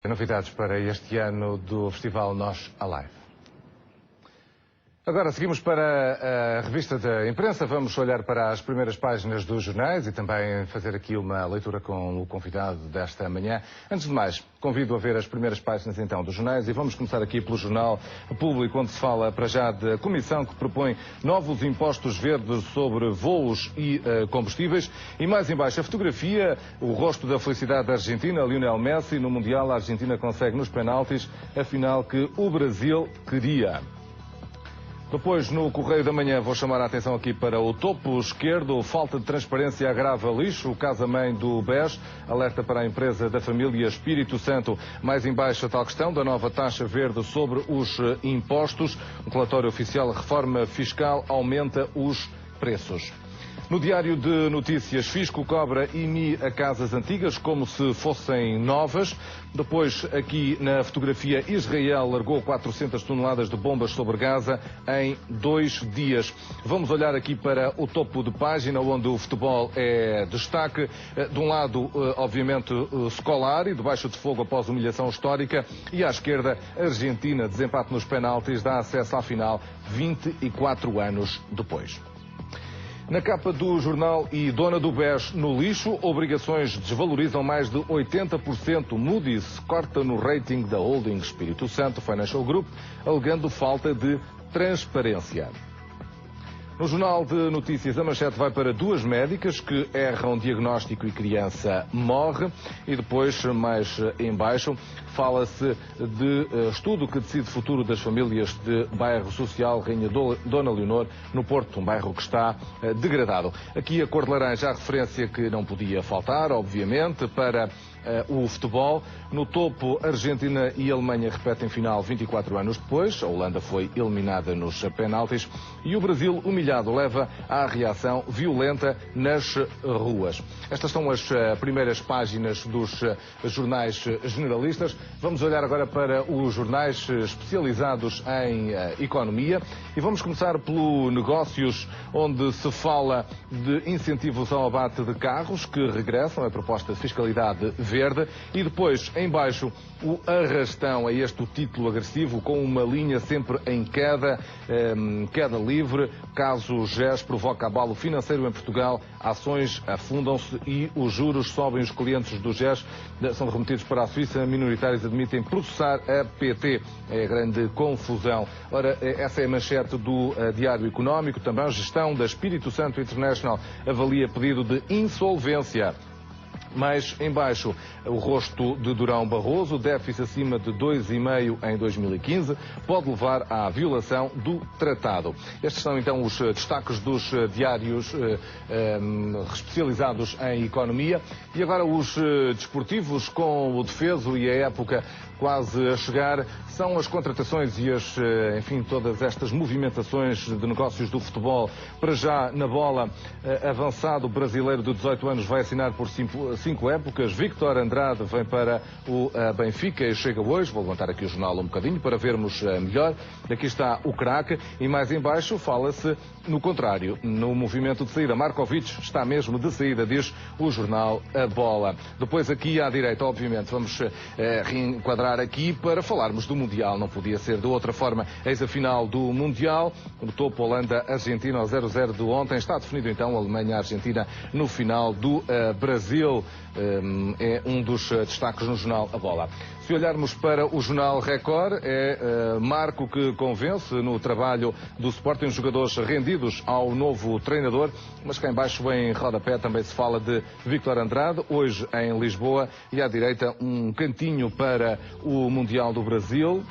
Novidades para este ano do Festival Nós Alive. Agora seguimos para a revista da imprensa. Vamos olhar para as primeiras páginas dos jornais e também fazer aqui uma leitura com o convidado desta manhã. Antes de mais, convido a ver as primeiras páginas então dos jornais e vamos começar aqui pelo Jornal Público, onde se fala para já da comissão que propõe novos impostos verdes sobre voos e combustíveis. E mais em baixo a fotografia, o rosto da felicidade da Argentina, Lionel Messi. No Mundial a Argentina consegue nos penaltis a final que o Brasil queria. Depois, no Correio da Manhã, vou chamar a atenção aqui para o topo esquerdo. Falta de transparência agrava lixo. O Casa-Mãe do BES alerta para a empresa da família Espírito Santo. Mais em baixo, a tal questão da nova taxa verde sobre os impostos. Um relatório oficial, reforma fiscal aumenta os preços. No Diário de Notícias, Fisco cobra IMI a casas antigas como se fossem novas. Depois, aqui na fotografia, Israel largou 400 toneladas de bombas sobre Gaza em 2 dias. Vamos olhar aqui para o topo de página, onde o futebol é destaque. De um lado, obviamente, Scolari, debaixo de fogo após humilhação histórica. E à esquerda, Argentina, desempate nos penaltis, dá acesso à final 24 anos depois. Na capa do jornal e dona do BES no lixo, obrigações desvalorizam mais de 80%. Moody's corta no rating da holding Espírito Santo Financial Group, alegando falta de transparência. No Jornal de Notícias, a manchete vai para 2 médicas que erram diagnóstico e criança morre. E depois, mais em baixo, fala-se de estudo que decide o futuro das famílias de bairro social Rainha Dona Leonor, no Porto, um bairro que está degradado. Aqui a cor de laranja, a referência que não podia faltar, obviamente, para o futebol. No topo, Argentina e Alemanha repetem final 24 anos depois. A Holanda foi eliminada nos penaltis. E o Brasil, humilhado, leva à reação violenta nas ruas. Estas são as primeiras páginas dos jornais generalistas. Vamos olhar agora para os jornais especializados em economia. E vamos começar pelo Negócios, onde se fala de incentivos ao abate de carros que regressam, a proposta de fiscalidade verde. E depois, em baixo, o arrastão, é este o título agressivo, com uma linha sempre em queda, queda livre. Caso GES provoca abalo financeiro em Portugal, ações afundam-se e os juros sobem. Os clientes do GES são remetidos para a Suíça, minoritários admitem processar a PT. É a grande confusão. Ora, essa é a manchete do Diário Económico. Também a gestão da Espírito Santo International avalia pedido de insolvência. Mais em baixo, o rosto de Durão Barroso, déficit acima de 2,5 em 2015, pode levar à violação do tratado. Estes são então os destaques dos diários especializados em economia. E agora os desportivos, com o defeso e a época quase a chegar, são as contratações e enfim, todas estas movimentações de negócios do futebol. Para já, na bola, avançado brasileiro de 18 anos vai assinar por 5 épocas. Victor Andrade vem para o Benfica e chega hoje. Vou levantar aqui o jornal um bocadinho para vermos melhor. Aqui está o craque e mais em baixo fala-se no contrário, no movimento de saída. Markovic está mesmo de saída, diz o jornal A Bola. Depois aqui à direita, obviamente, vamos reenquadrar aqui para falarmos do Mundial. Não podia ser de outra forma. Eis a final do Mundial. No topo, Holanda-Argentina, ao 0-0 de ontem. Está definido então Alemanha-Argentina no final do Brasil. É um dos destaques no jornal A Bola. Se olharmos para o jornal Record, é Marco que convence no trabalho do Sporting, os jogadores rendidos ao novo treinador, mas cá em baixo, em rodapé, também se fala de Victor Andrade, hoje em Lisboa, e à direita um cantinho para o Mundial do Brasil.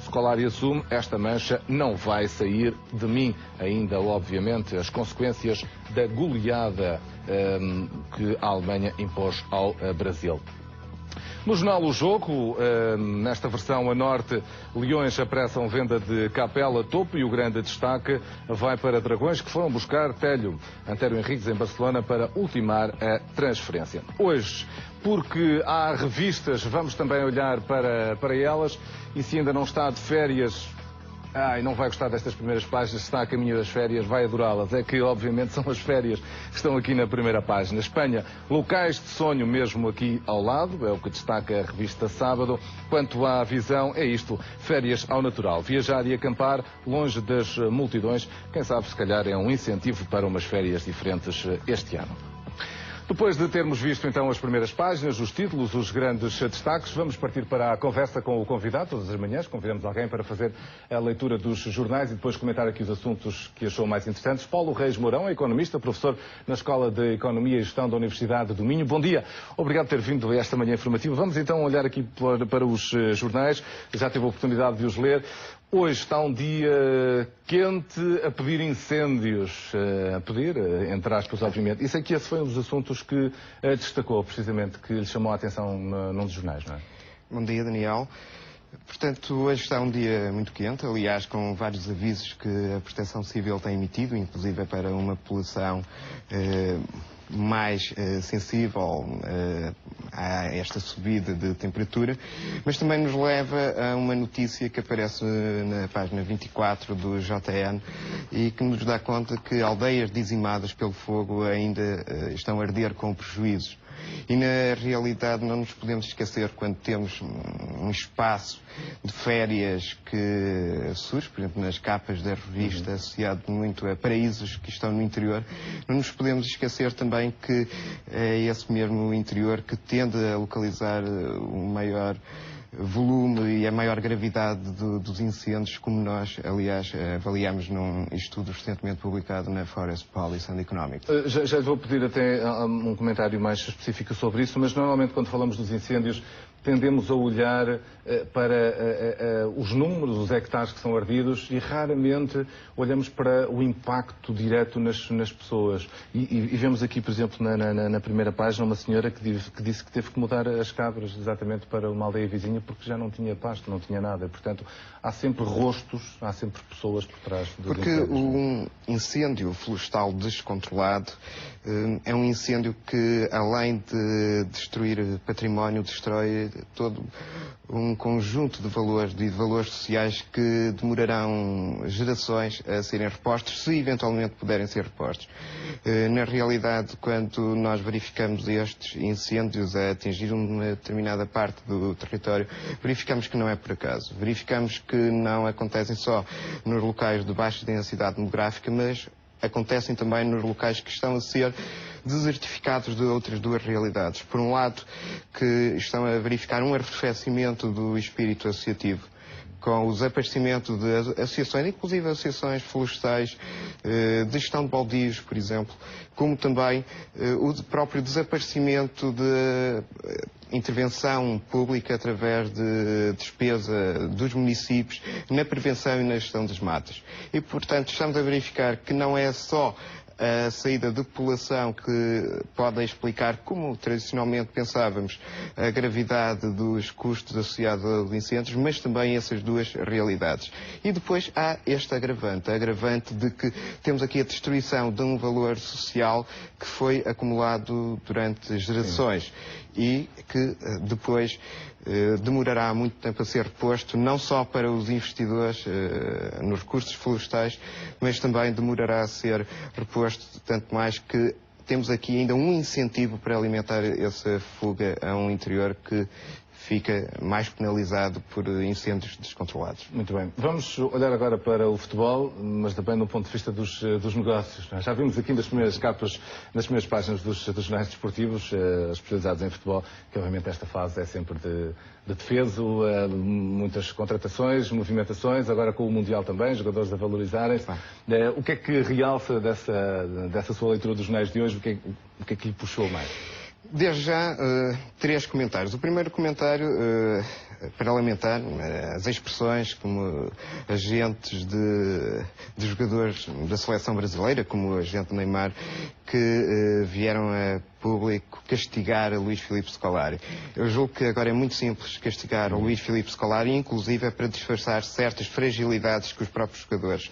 Scolari assume, esta mancha não vai sair de mim. Ainda, obviamente, as consequências da goleada que a Alemanha impôs ao Brasil. No jornal O Jogo, nesta versão a norte, Leões apressam venda de Capela topo e o grande destaque vai para Dragões, que foram buscar Telho, António Henriques em Barcelona, para ultimar a transferência. Hoje, porque há revistas, vamos também olhar para elas, e se ainda não está de férias, E não vai gostar destas primeiras páginas, está a caminho das férias, vai adorá-las. É que, obviamente, são as férias que estão aqui na primeira página. Espanha, locais de sonho mesmo aqui ao lado, é o que destaca a revista Sábado. Quanto à visão, é isto, férias ao natural. Viajar e acampar longe das multidões, quem sabe, se calhar, é um incentivo para umas férias diferentes este ano. Depois de termos visto então as primeiras páginas, os títulos, os grandes destaques, vamos partir para a conversa com o convidado. Todas as manhãs convidamos alguém para fazer a leitura dos jornais e depois comentar aqui os assuntos que achou mais interessantes. Paulo Reis Mourão é economista, professor na Escola de Economia e Gestão da Universidade do Minho. Bom dia, obrigado por ter vindo a esta manhã informativa. Vamos então olhar aqui para os jornais, já teve a oportunidade de os ler. Hoje está um dia quente a pedir incêndios, entre aspas, obviamente. Isso aqui, esse foi um dos assuntos que destacou, precisamente, que lhe chamou a atenção num dos jornais, não é? Bom dia, Daniel. Portanto, hoje está um dia muito quente, aliás, com vários avisos que a Proteção Civil tem emitido, inclusive para uma população mais sensível a esta subida de temperatura, mas também nos leva a uma notícia que aparece na página 24 do JN e que nos dá conta que aldeias dizimadas pelo fogo ainda estão a arder com prejuízos. E na realidade não nos podemos esquecer, quando temos um espaço de férias que surge, por exemplo, nas capas da revista, associado muito a paraísos que estão no interior, não nos podemos esquecer também que é esse mesmo interior que tende a localizar o maior volume e a maior gravidade dos incêndios, como nós, aliás, avaliamos num estudo recentemente publicado na Forest Policy and Economics. Já lhe vou pedir até um comentário mais específico sobre isso, mas normalmente quando falamos dos incêndios tendemos a olhar para os números, os hectares que são ardidos e raramente olhamos para o impacto direto nas pessoas. E vemos aqui, por exemplo, na primeira página, uma senhora que disse que teve que mudar as cabras exatamente para uma aldeia vizinha porque já não tinha pasto, não tinha nada. Portanto, há sempre rostos, há sempre pessoas por trás dos incêndios. Porque um incêndio florestal descontrolado é um incêndio que, além de destruir património, destrói todo um conjunto de valores sociais que demorarão gerações a serem repostos, se eventualmente puderem ser repostos. Na realidade, quando nós verificamos estes incêndios a atingir uma determinada parte do território, verificamos que não é por acaso. Verificamos que não acontecem só nos locais de baixa densidade demográfica, mas acontecem também nos locais que estão a ser desertificados de outras duas realidades. Por um lado, que estão a verificar um arrefecimento do espírito associativo, com o desaparecimento de associações, inclusive associações florestais, de gestão de baldios, por exemplo, como também o próprio desaparecimento de intervenção pública através de despesa dos municípios na prevenção e na gestão das matas. E, portanto, estamos a verificar que não é só a saída de população que pode explicar, como tradicionalmente pensávamos, a gravidade dos custos associados aos incêndios, mas também essas duas realidades. E depois há este agravante de que temos aqui a destruição de um valor social que foi acumulado durante gerações e que depois demorará muito tempo a ser reposto, não só para os investidores nos recursos florestais, mas também demorará a ser reposto, tanto mais que temos aqui ainda um incentivo para alimentar essa fuga a um interior que fica mais penalizado por incêndios descontrolados. Muito bem. Vamos olhar agora para o futebol, mas também do ponto de vista dos negócios. Já vimos aqui nas primeiras capas, nas primeiras páginas dos jornais desportivos, as especializados em futebol, que obviamente esta fase é sempre de defeso, muitas contratações, movimentações, agora com o Mundial também, jogadores a valorizarem-se. O que é que realça dessa sua leitura dos jornais de hoje? O que é que lhe puxou mais? Desde já, três comentários. O primeiro comentário, para lamentar as expressões como agentes de jogadores da seleção brasileira, como o agente Neymar, que vieram a público castigar a Luís Filipe Scolari. Eu julgo que agora é muito simples castigar o Luís Filipe Scolari, inclusive é para disfarçar certas fragilidades que os próprios jogadores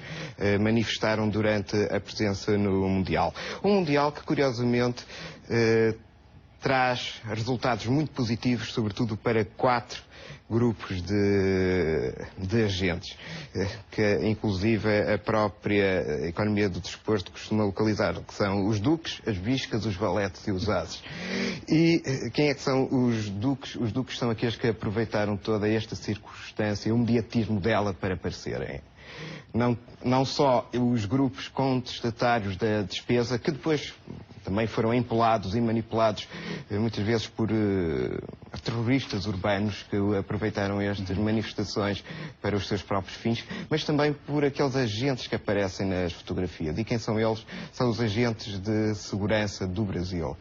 manifestaram durante a presença no Mundial. Um Mundial que, curiosamente, traz resultados muito positivos, sobretudo para 4 grupos de agentes, que inclusive a própria economia do desporto costuma localizar, que são os duques, as biscas, os valetes e os ases. E quem é que são os duques? Os duques são aqueles que aproveitaram toda esta circunstância, o mediatismo dela para aparecerem. Não só os grupos contestatários da despesa, que depois também foram empolados e manipulados muitas vezes por terroristas urbanos que aproveitaram estas manifestações para os seus próprios fins, mas também por aqueles agentes que aparecem nas fotografias. E quem são eles? São os agentes de segurança do Brasil.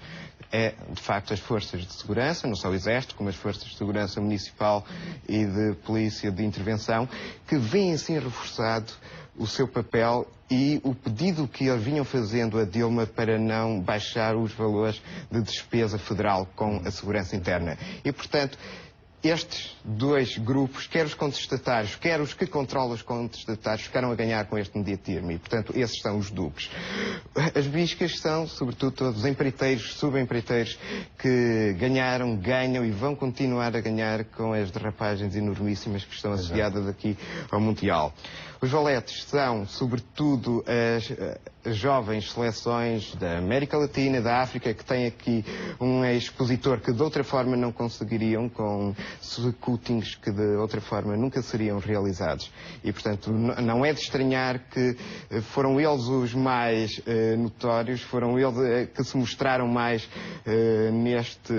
De facto, as forças de segurança, não só o Exército, como as forças de segurança municipal e de polícia de intervenção, que vêm assim reforçado o seu papel e o pedido que eles vinham fazendo a Dilma para não baixar os valores de despesa federal com a segurança interna. E, portanto, estes 2 grupos, quer os contestatários, quer os que controlam os contestatários, ficaram a ganhar com este mediatismo e, portanto, esses são os duques. As biscas são, sobretudo, todos empreiteiros, subempreiteiros, que ganharam, ganham e vão continuar a ganhar com as derrapagens enormíssimas que estão associadas aqui ao Mundial. Os valetes são, sobretudo, as jovens seleções da América Latina, da África, que têm aqui um expositor que de outra forma não conseguiriam, com scootings que de outra forma nunca seriam realizados. E, portanto, não é de estranhar que foram eles os mais notórios, foram eles que se mostraram mais neste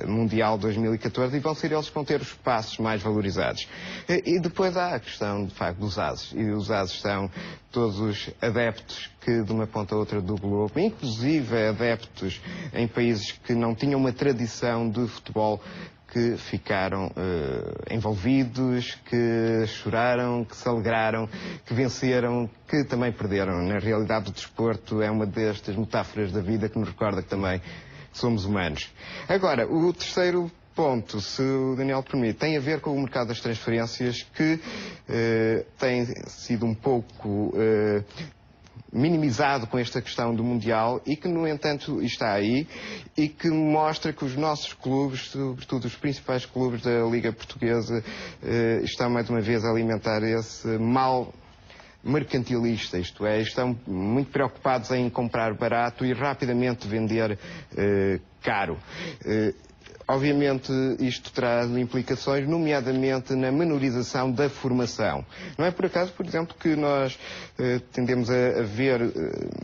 Mundial 2014 e vão ser eles que vão ter os passos mais valorizados. E depois há a questão, de facto, dos ases. E os ases são todos os adeptos que de uma ponta a outra do globo, inclusive adeptos em países que não tinham uma tradição de futebol, que ficaram envolvidos, que choraram, que se alegraram, que venceram, que também perderam. Na realidade, o desporto é uma destas metáforas da vida que nos recorda que também somos humanos. Agora, o terceiro ponto, se o Daniel permite, tem a ver com o mercado das transferências, que tem sido um pouco minimizado com esta questão do Mundial e que, no entanto, está aí e que mostra que os nossos clubes, sobretudo os principais clubes da Liga Portuguesa, estão mais uma vez a alimentar esse mal mercantilista, isto é, estão muito preocupados em comprar barato e rapidamente vender caro. Obviamente isto traz implicações, nomeadamente na menorização da formação. Não é por acaso, por exemplo, que nós tendemos a ver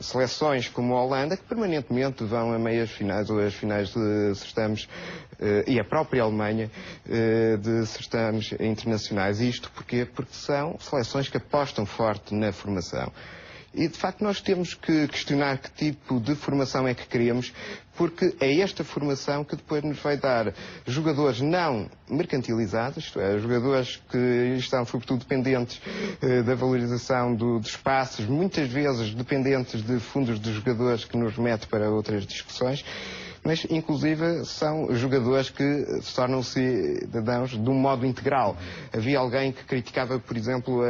seleções como a Holanda, que permanentemente vão a meias finais ou às finais de certames, e a própria Alemanha, de certames internacionais. E isto porquê? Porque são seleções que apostam forte na formação. E, de facto, nós temos que questionar que tipo de formação é que queremos, porque é esta formação que depois nos vai dar jogadores não mercantilizados, isto é, jogadores que estão, sobretudo, dependentes da valorização dos espaços, muitas vezes dependentes de fundos de jogadores que nos remete para outras discussões, mas, inclusive, são jogadores que se tornam cidadãos de um modo integral. Havia alguém que criticava, por exemplo,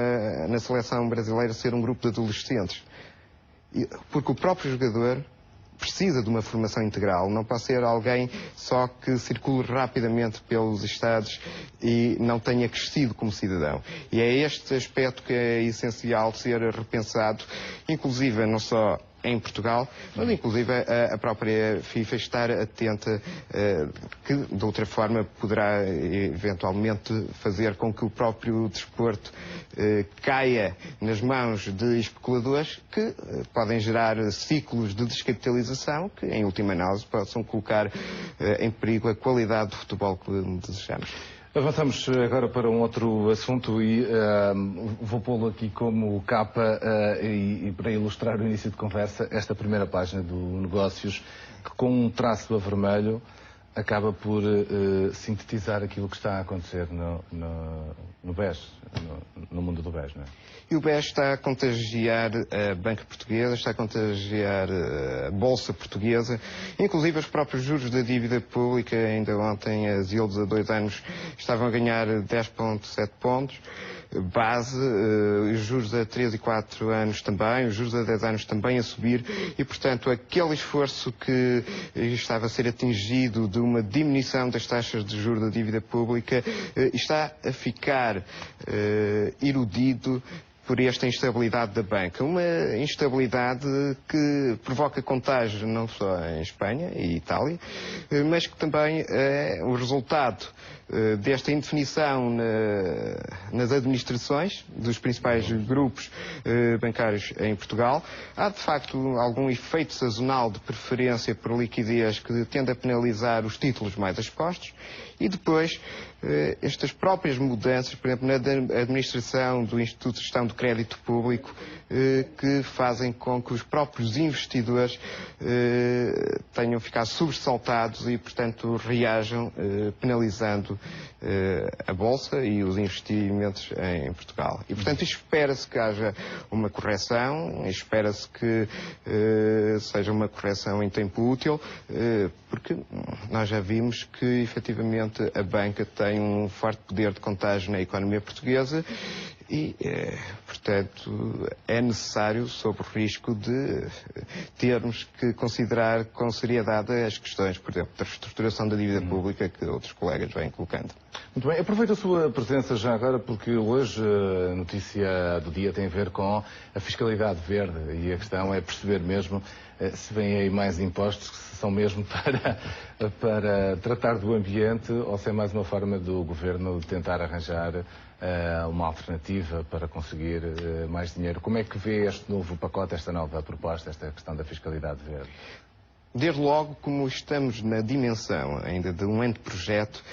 na seleção brasileira ser um grupo de adolescentes. Porque o próprio jogador precisa de uma formação integral. Não pode ser alguém só que circule rapidamente pelos Estados e não tenha crescido como cidadão. E é este aspecto que é essencial ser repensado, inclusive não só em Portugal, mas inclusive a própria FIFA estar atenta, que de outra forma poderá eventualmente fazer com que o próprio desporto caia nas mãos de especuladores que podem gerar ciclos de descapitalização que, em última análise, possam colocar em perigo a qualidade do futebol que desejamos. Avançamos agora para um outro assunto e vou pô-lo aqui como capa e para ilustrar o início de conversa, esta primeira página do Negócios, que com um traço a vermelho acaba por sintetizar aquilo que está a acontecer no BES, no mundo do BES, não é? E o BES está a contagiar a banca portuguesa, está a contagiar a Bolsa portuguesa, inclusive os próprios juros da dívida pública. Ainda ontem as yields a 2 anos estavam a ganhar 10,7 pontos base, os juros a 3 e 4 anos também, os juros a 10 anos também a subir e, portanto, aquele esforço que estava a ser atingido de uma diminuição das taxas de juros da dívida pública está a ficar erudido por esta instabilidade da banca. Uma instabilidade que provoca contágio não só em Espanha e Itália, mas que também é o resultado desta indefinição nas administrações dos principais grupos bancários em Portugal. Há, de facto, algum efeito sazonal de preferência por liquidez que tende a penalizar os títulos mais expostos e depois estas próprias mudanças, por exemplo, na administração do Instituto de Gestão do Crédito Público, que fazem com que os próprios investidores tenham ficado sobressaltados e, portanto, reajam penalizando a Bolsa e os investimentos em Portugal. E, portanto, espera-se que haja uma correção, espera-se que seja uma correção em tempo útil, porque nós já vimos que, efetivamente, a banca tem um forte poder de contágio na economia portuguesa e, portanto, é necessário, sob o risco de termos que considerar com seriedade as questões, por exemplo, da reestruturação da dívida pública que outros colegas vêm colocando. Muito bem, aproveito a sua presença já agora porque hoje a notícia do dia tem a ver com a fiscalidade verde e a questão é perceber mesmo se vêm aí mais impostos que são mesmo para tratar do ambiente ou se é mais uma forma do Governo de tentar arranjar uma alternativa para conseguir mais dinheiro. Como é que vê este novo pacote, esta nova proposta, esta questão da fiscalidade verde? Desde logo, como estamos na dimensão ainda de um anteprojeto,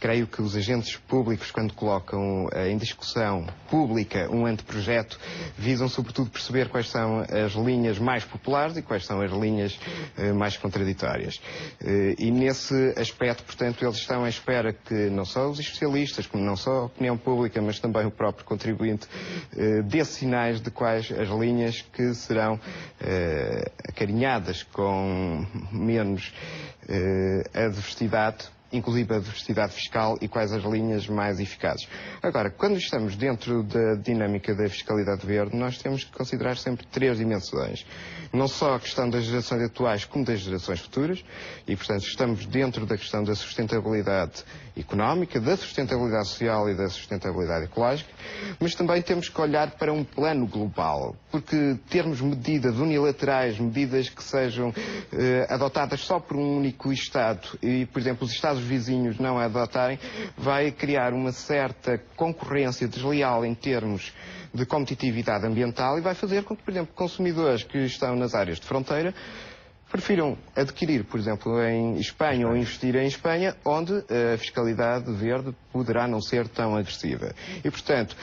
creio que os agentes públicos, quando colocam em discussão pública um anteprojeto, visam sobretudo perceber quais são as linhas mais populares e quais são as linhas mais contraditórias. E nesse aspecto, portanto, eles estão à espera que não só os especialistas, como não só a opinião pública, mas também o próprio contribuinte, dê sinais de quais as linhas que serão acarinhadas com menos adversidade, inclusive a diversidade fiscal e quais as linhas mais eficazes. Agora, quando estamos dentro da dinâmica da fiscalidade verde, nós temos que considerar sempre 3 dimensões. Não só a questão das gerações atuais, como das gerações futuras, e, portanto, estamos dentro da questão da sustentabilidade económica, da sustentabilidade social e da sustentabilidade ecológica, mas também temos que olhar para um plano global, porque termos medidas unilaterais, medidas que sejam adotadas só por um único Estado e, por exemplo, os Estados vizinhos não a adotarem, vai criar uma certa concorrência desleal em termos de competitividade ambiental e vai fazer com que, por exemplo, consumidores que estão nas áreas de fronteira prefiram adquirir, por exemplo, em Espanha ou investir em Espanha, onde a fiscalidade verde poderá não ser tão agressiva. E, portanto,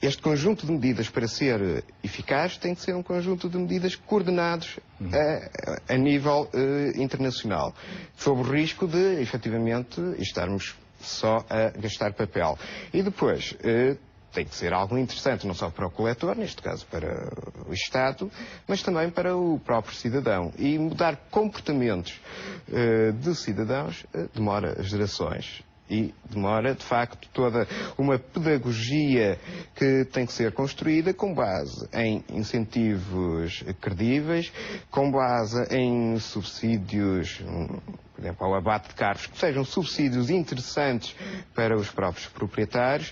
este conjunto de medidas, para ser eficaz, tem que ser um conjunto de medidas coordenados a nível internacional, sob o risco de, efetivamente, estarmos só a gastar papel. E depois, tem que ser algo interessante, não só para o coletor, neste caso para o Estado, mas também para o próprio cidadão. E mudar comportamentos de cidadãos demora gerações. E demora, de facto, toda uma pedagogia que tem que ser construída com base em incentivos credíveis, com base em subsídios, por exemplo, ao abate de carros, que sejam subsídios interessantes para os próprios proprietários.